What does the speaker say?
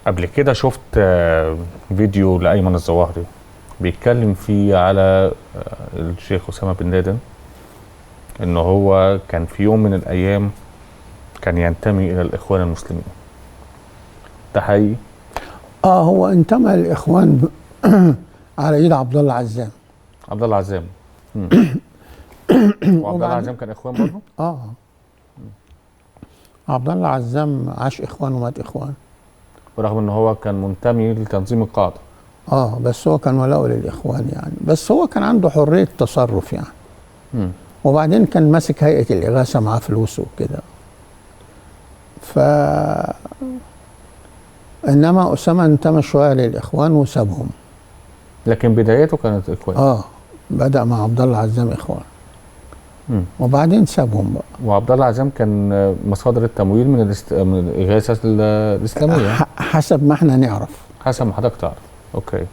قبل كده شفت فيديو لأيمن الظواهري بيتكلم فيه على الشيخ أسامة بن لادن، إن هو كان في يوم من الأيام كان ينتمي إلى الإخوان المسلمين. ده حقيقي؟ هو انتمى للإخوان على ايد عبد الله عزام. عبد الله عزام. وعبد الله عزام كان إخوان برضه؟ عبد الله عزام عاش إخوان ومات إخوان، ورغم إن هو كان منتمي لتنظيم القاعدة. بس هو كان ولاؤه للإخوان يعني، بس هو كان عنده حرية تصرف يعني. وبعدين كان ماسك هيئة الإغاثة، معاه فلوس وكده. إنما أسامة انتمى شوية للإخوان وسابهم. لكن بدايته كانت إخوان. بدأ مع عبد الله عزام إخوان. وبعدين سابهم بقى. وعبد الله عزام كان مصادر التمويل من الإغاثة الإسلامية حسب ما احنا نعرف. حسب ما حضرتك تعرف. اوكي.